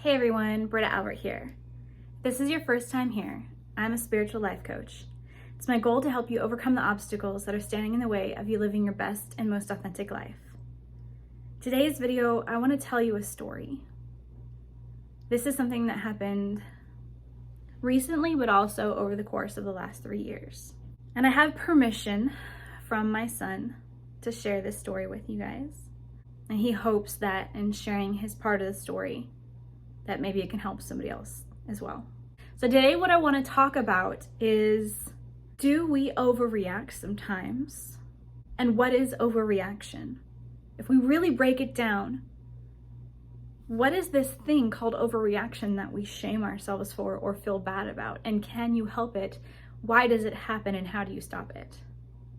Hey everyone, Britta Albert here. If this is your first time here, I'm a spiritual life coach. It's my goal to help you overcome the obstacles that are standing in the way of you living your best and most authentic life. Today's video, I want to tell you a story. This is something that happened recently, but also over the course of the last 3 years. And I have permission from my son to share this story with you guys. And he hopes that in sharing his part of the story, that maybe it can help somebody else as well. So today what I want to talk about is, do we overreact sometimes? And what is overreaction? If we really break it down, what is this thing called overreaction that we shame ourselves for or feel bad about? And can you help it? Why does it happen and how do you stop it?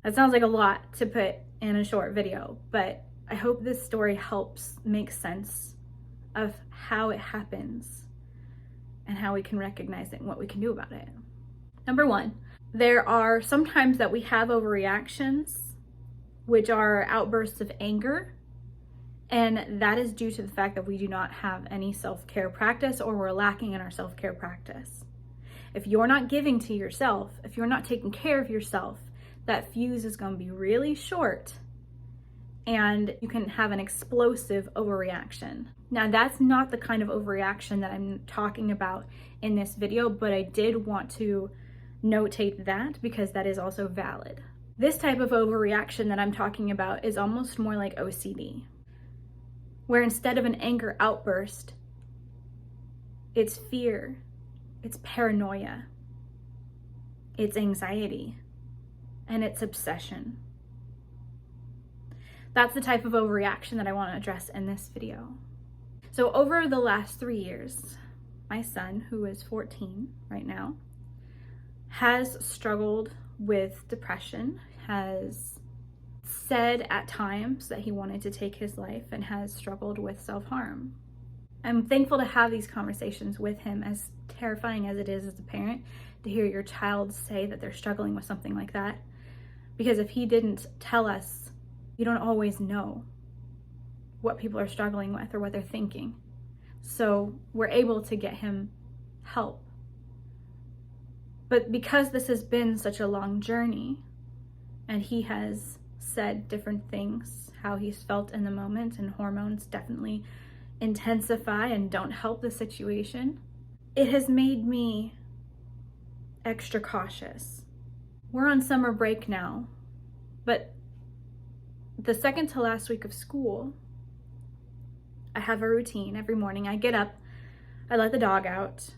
That sounds like a lot to put in a short video, but I hope this story helps make sense of how it happens and how we can recognize it and what we can do about it. Number one, there are some times that we have overreactions, which are outbursts of anger, and that is due to the fact that we do not have any self-care practice, or we're lacking in our self-care practice. If you're not giving to yourself, if you're not taking care of yourself, that fuse is going to be really short and you can have an explosive overreaction. Now, that's not the kind of overreaction that I'm talking about in this video, but I did want to notate that because that is also valid. This type of overreaction that I'm talking about is almost more like OCD, where instead of an anger outburst, it's fear, it's paranoia, it's anxiety, and it's obsession. That's the type of overreaction that I want to address in this video. So over the last 3 years, my son, who is 14 right now, has struggled with depression, has said at times that he wanted to take his life, and has struggled with self-harm. I'm thankful to have these conversations with him, as terrifying as it is as a parent to hear your child say that they're struggling with something like that. Because if he didn't tell us, you don't always know what people are struggling with or what they're thinking. So we're able to get him help. But because this has been such a long journey, and he has said different things, how he's felt in the moment, and hormones definitely intensify and don't help the situation, it has made me extra cautious. We're on summer break now, but the second to last week of school, I have a routine. Every morning I get up, I let the dog out,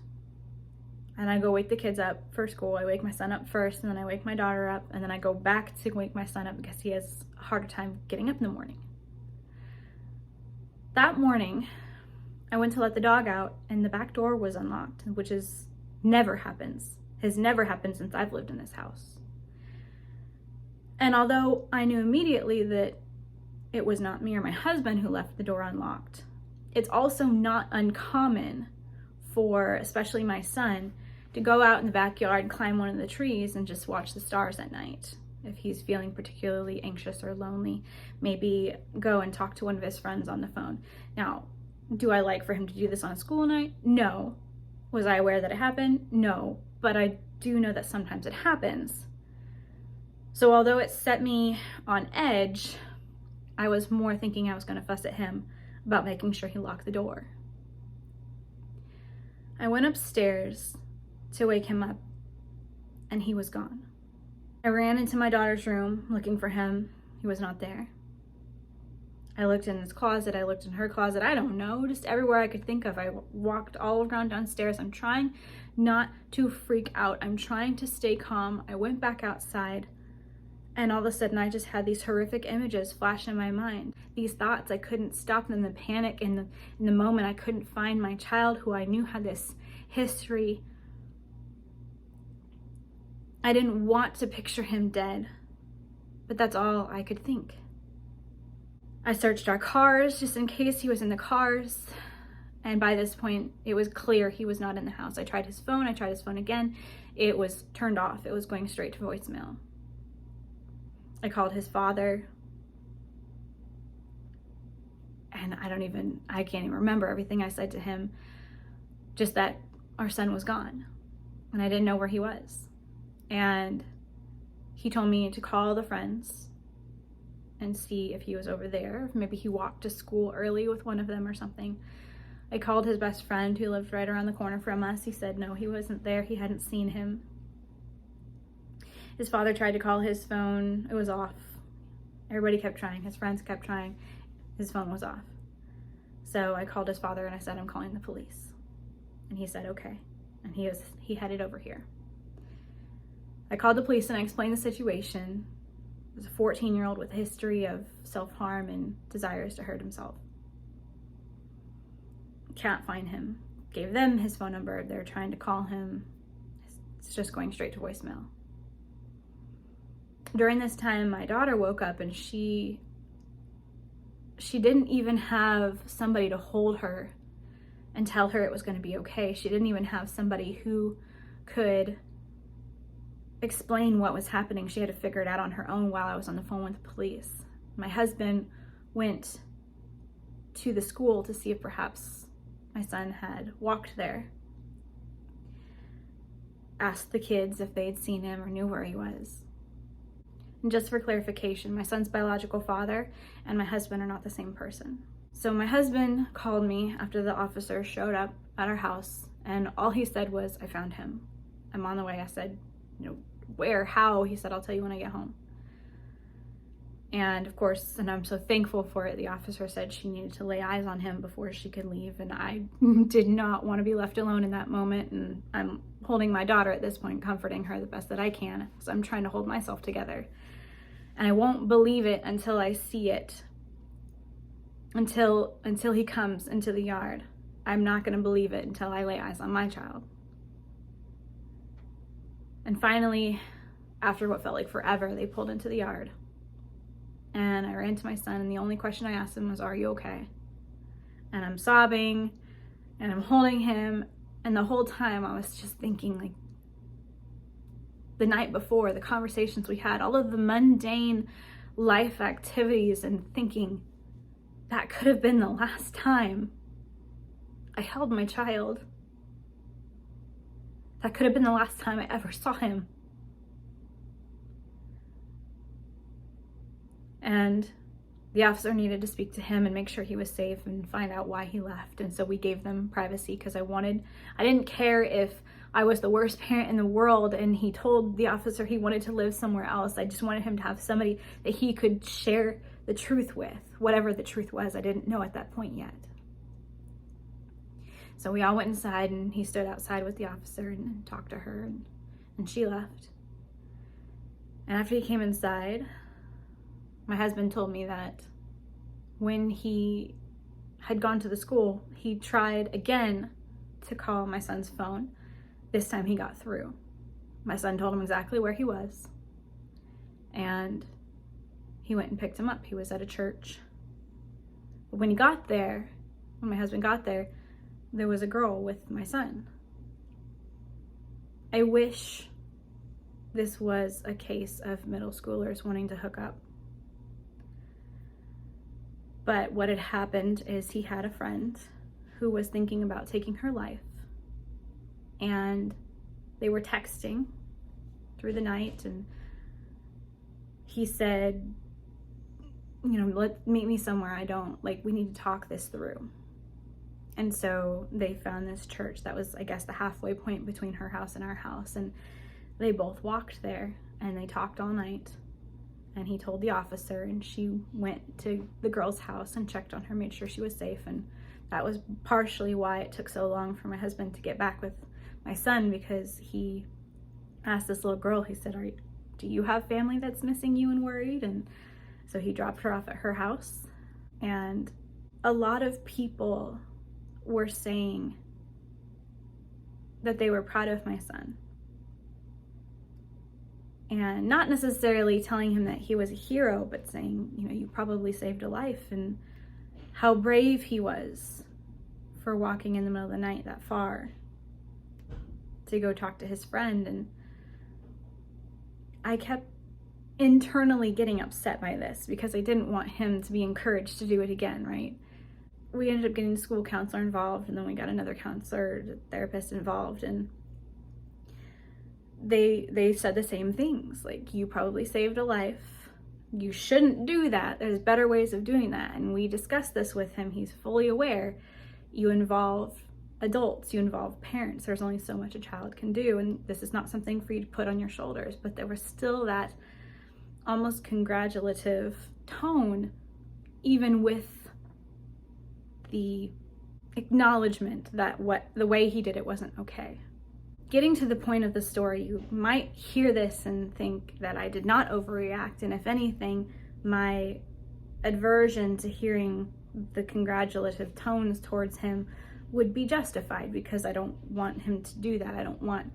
and I go wake the kids up for school. I wake my son up first, and then I wake my daughter up, and then I go back to wake my son up because he has a harder time getting up in the morning. That morning, I went to let the dog out, and the back door was unlocked, which never happens. Has never happened since I've lived in this house. And although I knew immediately that it was not me or my husband who left the door unlocked, it's also not uncommon for, especially my son, to go out in the backyard, climb one of the trees, and just watch the stars at night. If he's feeling particularly anxious or lonely, maybe go and talk to one of his friends on the phone. Now, do I like for him to do this on a school night? No. Was I aware that it happened? No. But I do know that sometimes it happens. So although it set me on edge, I was more thinking I was going to fuss at him about making sure he locked the door. I went upstairs to wake him up, and he was gone. I ran into my daughter's room looking for him. He was not there. I looked in his closet, I looked in her closet, I don't know, just everywhere I could think of. I walked all around downstairs. I'm trying not to freak out. I'm trying to stay calm. I went back outside. And all of a sudden, I just had these horrific images flash in my mind. These thoughts, I couldn't stop them. The panic in the moment, I couldn't find my child, who I knew had this history. I didn't want to picture him dead, but that's all I could think. I searched our cars just in case he was in the cars. And by this point, it was clear he was not in the house. I tried his phone again. It was turned off. It was going straight to voicemail. I called his father, and I can't even remember everything I said to him, just that our son was gone and I didn't know where he was. And he told me to call the friends and see if he was over there, if maybe he walked to school early with one of them or something. I called his best friend who lived right around the corner from us. He said no, he wasn't there. He hadn't seen him. His father tried to call his phone. It was off. Everybody kept trying. His friends kept trying. His phone was off. So I called his father and I said, I'm calling the police. And he said, okay. And he headed over here. I called the police and I explained the situation. It was a 14-year-old with a history of self-harm and desires to hurt himself. Can't find him. Gave them his phone number. They're trying to call him. It's just going straight to voicemail. During this time, my daughter woke up and she didn't even have somebody to hold her and tell her it was going to be okay. She didn't even have somebody who could explain what was happening. She had to figure it out on her own while I was on the phone with the police. My husband went to the school to see if perhaps my son had walked there. Asked the kids if they'd seen him or knew where he was. And just for clarification, my son's biological father and my husband are not the same person. So my husband called me after the officer showed up at our house, and all he said was, I found him. I'm on the way. I said, where, how? He said, I'll tell you when I get home. And of course, and I'm so thankful for it, the officer said she needed to lay eyes on him before she could leave, and I did not want to be left alone in that moment, and I'm holding my daughter at this point, comforting her the best that I can, so I'm trying to hold myself together. And I won't believe it until I see it, until he comes into the yard. I'm not going to believe it until I lay eyes on my child. And finally, after what felt like forever, they pulled into the yard. And I ran to my son, and the only question I asked him was, are you okay? And I'm sobbing, and I'm holding him, and the whole time I was just thinking, like, the night before, the conversations we had, all of the mundane life activities, and thinking, that could have been the last time I held my child. That could have been the last time I ever saw him. And the officer needed to speak to him and make sure he was safe and find out why he left. And so we gave them privacy because I didn't care if I was the worst parent in the world and he told the officer he wanted to live somewhere else. I just wanted him to have somebody that he could share the truth with, whatever the truth was. I didn't know at that point yet. So we all went inside, and he stood outside with the officer and talked to her, and she left. And after he came inside, my husband told me that when he had gone to the school, he tried again to call my son's phone. This time he got through. My son told him exactly where he was, and he went and picked him up. He was at a church. But when my husband got there, there was a girl with my son. I wish this was a case of middle schoolers wanting to hook up. But what had happened is he had a friend who was thinking about taking her life, and they were texting through the night, and he said, meet me somewhere. We need to talk this through. And so they found this church that was, I guess, the halfway point between her house and our house. And they both walked there and they talked all night. And he told the officer, and she went to the girl's house and checked on her, made sure she was safe. And that was partially why it took so long for my husband to get back with my son, because he asked this little girl, he said, do you have family that's missing you and worried? And so he dropped her off at her house. And a lot of people were saying that they were proud of my son, and not necessarily telling him that he was a hero, but saying, you probably saved a life, and how brave he was for walking in the middle of the night that far to go talk to his friend. And I kept internally getting upset by this because I didn't want him to be encouraged to do it again, right? we ended up getting the school counselor involved, and then we got another counselor, therapist involved, and they said the same things. Like, you probably saved a life. You shouldn't do that. There's better ways of doing that. And we discussed this with him. He's fully aware. You involve adults, you involve parents. There's only so much a child can do, and this is not something for you to put on your shoulders. But there was still that almost congratulative tone, even with the acknowledgement that the way he did it wasn't okay. Getting to the point of the story, you might hear this and think that I did not overreact, and if anything, my aversion to hearing the congratulative tones towards him would be justified, because I don't want him to do that. I don't want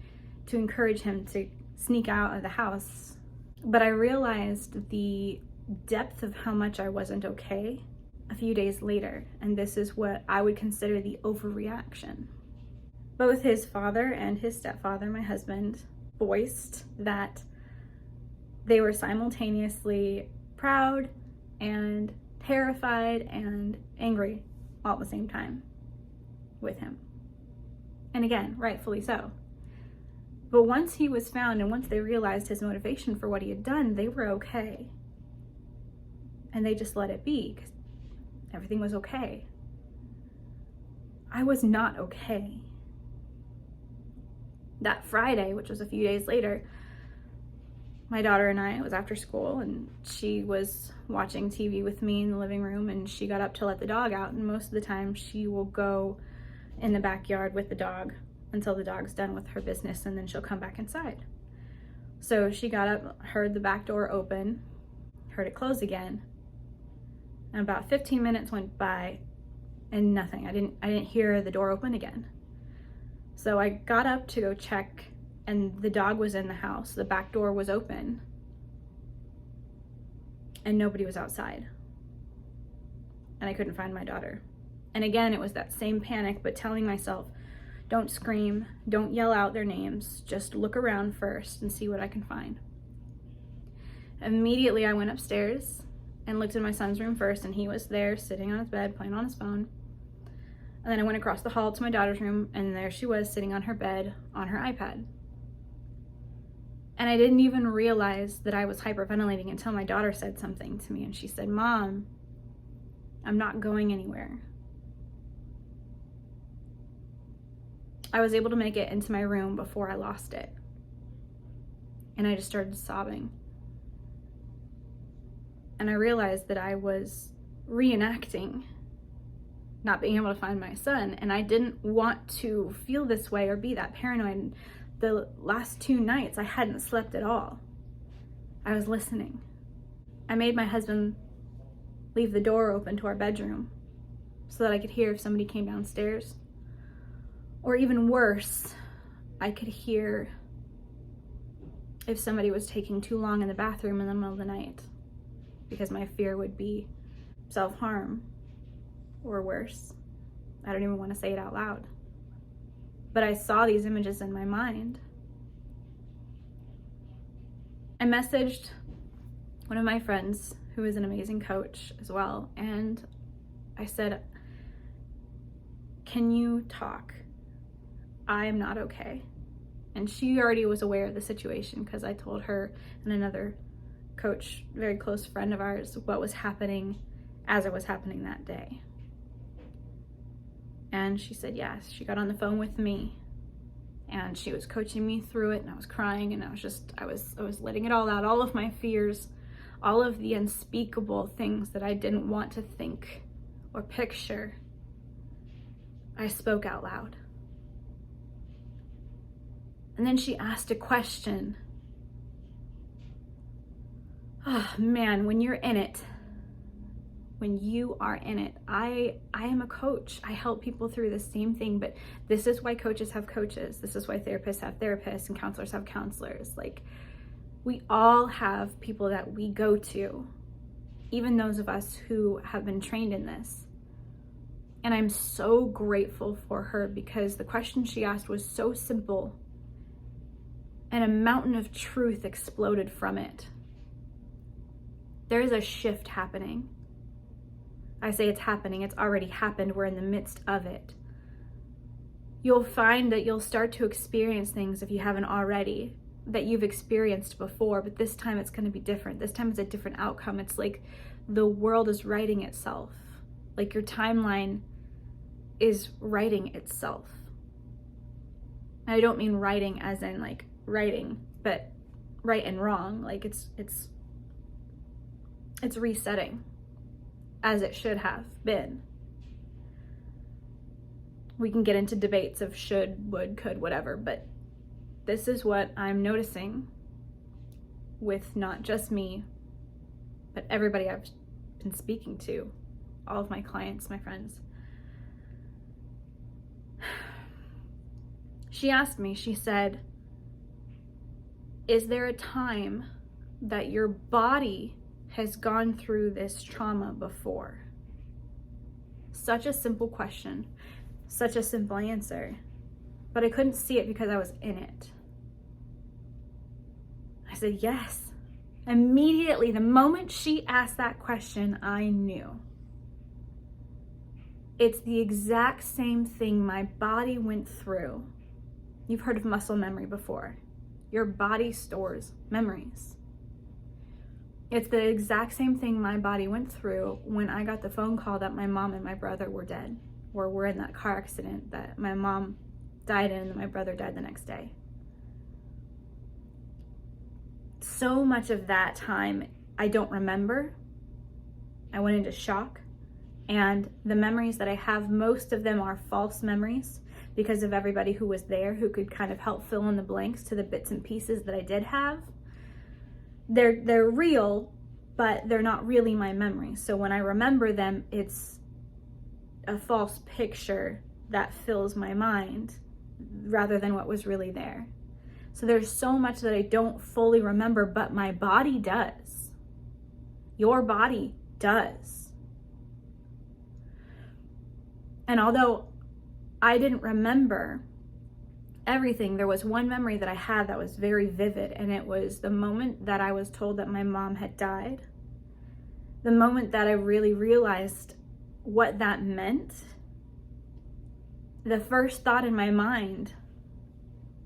to encourage him to sneak out of the house. But I realized the depth of how much I wasn't okay a few days later, and this is what I would consider the overreaction. Both his father and his stepfather, my husband, voiced that they were simultaneously proud and terrified and angry all at the same time with him. And again, rightfully so. But once he was found and once they realized his motivation for what he had done, they were okay. And they just let it be, because everything was okay. I was not okay. That Friday, which was a few days later, my daughter and I, it was after school, and she was watching TV with me in the living room, and she got up to let the dog out, and most of the time she will go in the backyard with the dog until the dog's done with her business, and then she'll come back inside. So she got up, heard the back door open, heard it close again, and about 15 minutes went by and nothing. I didn't hear the door open again. So I got up to go check, and the dog was in the house. The back door was open, and nobody was outside. And I couldn't find my daughter. And again, it was that same panic, but telling myself, don't scream, don't yell out their names, just look around first and see what I can find. Immediately, I went upstairs and looked in my son's room first, and he was there sitting on his bed, playing on his phone. And then I went across the hall to my daughter's room, and there she was sitting on her bed on her iPad. And I didn't even realize that I was hyperventilating until my daughter said something to me, and she said, "Mom, I'm not going anywhere." I was able to make it into my room before I lost it. And I just started sobbing. And I realized that I was reenacting not being able to find my son, and I didn't want to feel this way or be that paranoid. The last 2 nights, I hadn't slept at all. I was listening. I made my husband leave the door open to our bedroom so that I could hear if somebody came downstairs. Or even worse, I could hear if somebody was taking too long in the bathroom in the middle of the night, because my fear would be self-harm or worse. I don't even want to say it out loud. But I saw these images in my mind. I messaged one of my friends who is an amazing coach as well, and I said, "Can you talk? I am not okay." And she already was aware of the situation, because I told her and another coach, very close friend of ours, what was happening as it was happening that day. And she said yes. She got on the phone with me, and she was coaching me through it, and I was crying, and I was letting it all out, all of my fears, all of the unspeakable things that I didn't want to think or picture. I spoke out loud. And then she asked a question. Oh man, when you're in it, when you are in it, I am a coach. I help people through the same thing, but this is why coaches have coaches. This is why therapists have therapists and counselors have counselors. Like, we all have people that we go to, even those of us who have been trained in this. And I'm so grateful for her, because the question she asked was so simple, and a mountain of truth exploded from it. There is a shift happening. I say it's happening. It's already happened. We're in the midst of it. You'll find that you'll start to experience things, if you haven't already, that you've experienced before, but this time it's going to be different. This time it's a different outcome. It's like the world is writing itself. Like your timeline is writing itself. I don't mean writing as in like writing, but right and wrong. Like it's resetting as it should have been. We can get into debates of should, would, could, whatever, but this is what I'm noticing with not just me, but everybody I've been speaking to, all of my clients, my friends. She asked me, she said, is there a time that your body has gone through this trauma before? Such a simple question, such a simple answer, but I couldn't see it because I was in it. I said, yes. Immediately, the moment she asked that question, I knew. It's the exact same thing my body went through. You've heard of muscle memory before. Your body stores memories. It's the exact same thing my body went through when I got the phone call that my mom and my brother were dead, or were in that car accident that my mom died in and my brother died the next day. So much of that time I don't remember. I went into shock, and the memories that I have, most of them are false memories because of everybody who was there who could kind of help fill in the blanks to the bits and pieces that I did have. They're real, but they're not really my memories. So when I remember them, it's a false picture that fills my mind rather than what was really there. So there's so much that I don't fully remember, but my body does. Your body does. And although I didn't remember everything, there was one memory that I had that was very vivid, and it was the moment that I was told that my mom had died. The moment that I really realized what that meant. The first thought in my mind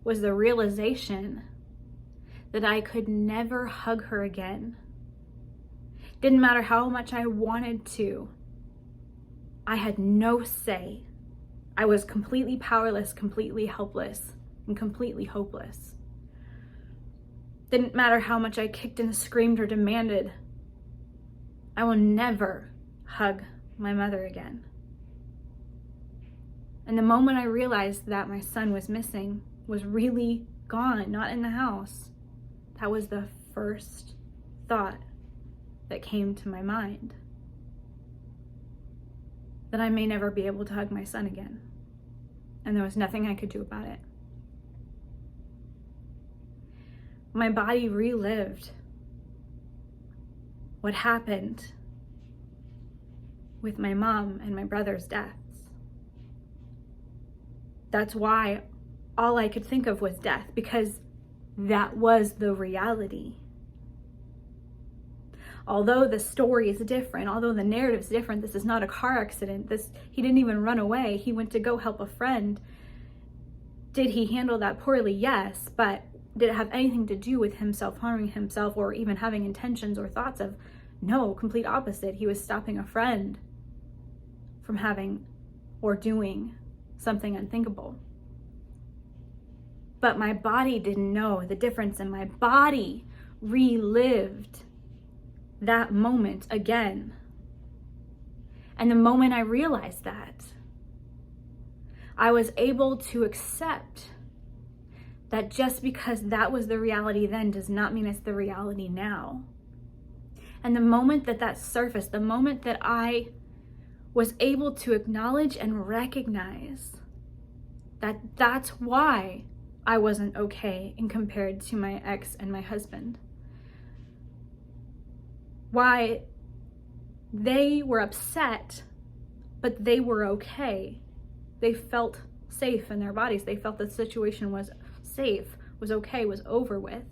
was the realization that I could never hug her again. Didn't matter how much I wanted to. I had no say. I was completely powerless, completely helpless, and completely hopeless. Didn't matter how much I kicked and screamed or demanded. I will never hug my mother again. And the moment I realized that my son was missing, was really gone, not in the house, that was the first thought that came to my mind. That I may never be able to hug my son again. And there was nothing I could do about it. My body relived what happened with my mom and my brother's deaths. That's why all I could think of was death, because that was the reality. Although the story is different, although the narrative is different, this is not a car accident. He didn't even run away. He went to go help a friend. Did he handle that poorly? Yes, but did it have anything to do with him self-harming himself or even having intentions or thoughts of? No, complete opposite. He was stopping a friend from having or doing something unthinkable. But my body didn't know the difference, and my body relived that moment again. And the moment I realized that, I was able to accept that just because that was the reality then does not mean it's the reality now. And the moment that that surfaced, the moment that I was able to acknowledge and recognize that that's why I wasn't okay in compared to my ex and my husband. Why they were upset, but they were okay. They felt safe in their bodies. They felt the situation was safe, was okay, was over with.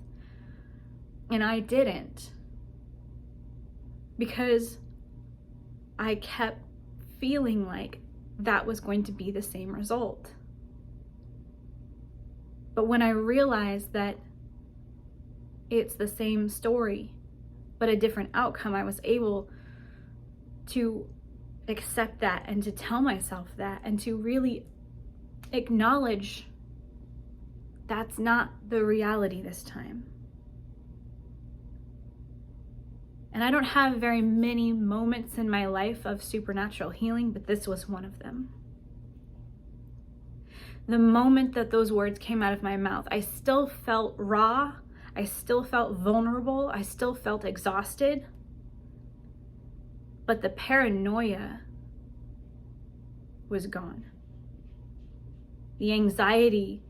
And I didn't. Because I kept feeling like that was going to be the same result. But when I realized that it's the same story, but a different outcome, I was able to accept that and to tell myself that and to really acknowledge that's not the reality this time. And I don't have very many moments in my life of supernatural healing, but this was one of them. The moment that those words came out of my mouth, I still felt raw, I still felt vulnerable, I still felt exhausted, but the paranoia was gone. The anxiety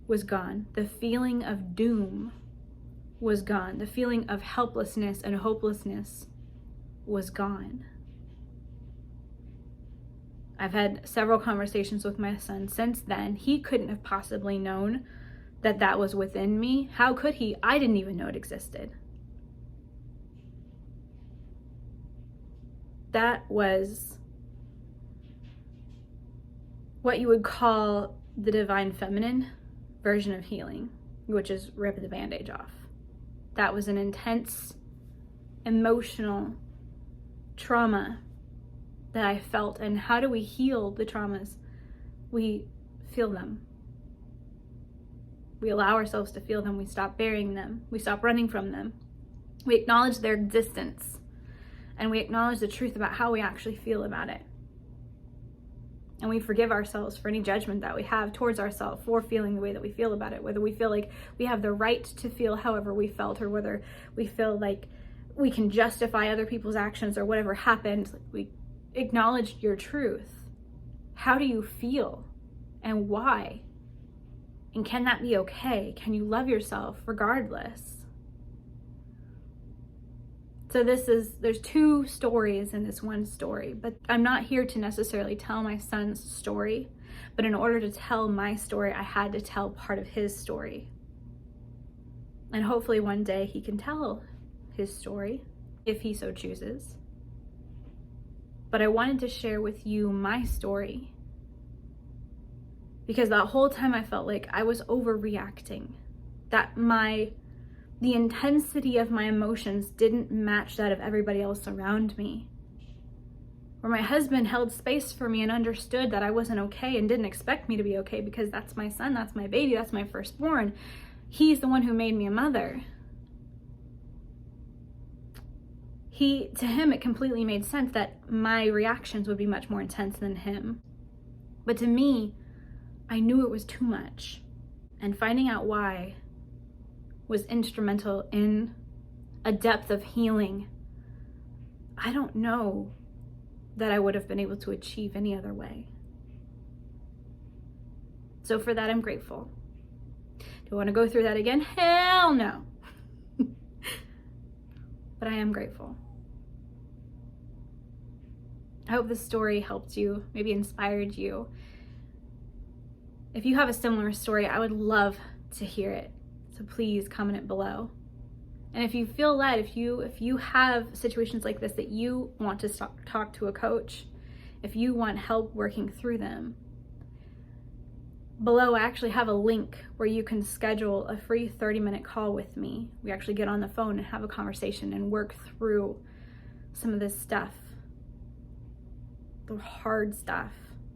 was gone. The feeling of doom was gone. The feeling of helplessness and hopelessness was gone. I've had several conversations with my son since then. He couldn't have possibly known that that was within me. How could he? I didn't even know it existed. That was what you would call the divine feminine version of healing, which is rip the bandage off. That was an intense emotional trauma that I felt. And how do we heal the traumas? We feel them. We allow ourselves to feel them. We stop burying them. We stop running from them. We acknowledge their existence. And we acknowledge the truth about how we actually feel about it. And we forgive ourselves for any judgment that we have towards ourselves for feeling the way that we feel about it, whether we feel like we have the right to feel however we felt, or whether we feel like we can justify other people's actions or whatever happened. We acknowledge your truth. How do you feel and why? And can that be okay? Can you love yourself regardless? So there's two stories in this one story, but I'm not here to necessarily tell my son's story, but in order to tell my story, I had to tell part of his story. And hopefully one day he can tell his story if he so chooses. But I wanted to share with you my story because that whole time I felt like I was overreacting, that the intensity of my emotions didn't match that of everybody else around me. Where my husband held space for me and understood that I wasn't okay and didn't expect me to be okay because that's my son, that's my baby, that's my firstborn. He's the one who made me a mother. To him, it completely made sense that my reactions would be much more intense than him. But to me, I knew it was too much. And finding out why was instrumental in a depth of healing I don't know that I would have been able to achieve any other way. So for that, I'm grateful. Do I want to go through that again? Hell no. But I am grateful. I hope this story helped you, maybe inspired you. If you have a similar story, I would love to hear it. So please comment it below. And if you feel led, if you have situations like this that you want to talk to a coach, if you want help working through them, below I actually have a link where you can schedule a free 30-minute call with me. We actually get on the phone and have a conversation and work through some of this stuff, the hard stuff,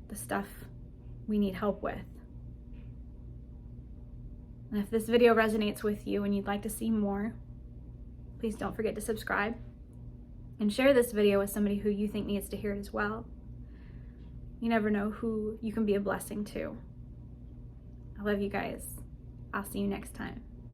the stuff we need help with. And if this video resonates with you and you'd like to see more, please don't forget to subscribe and share this video with somebody who you think needs to hear it as well. You never know who you can be a blessing to. I love you guys. I'll see you next time.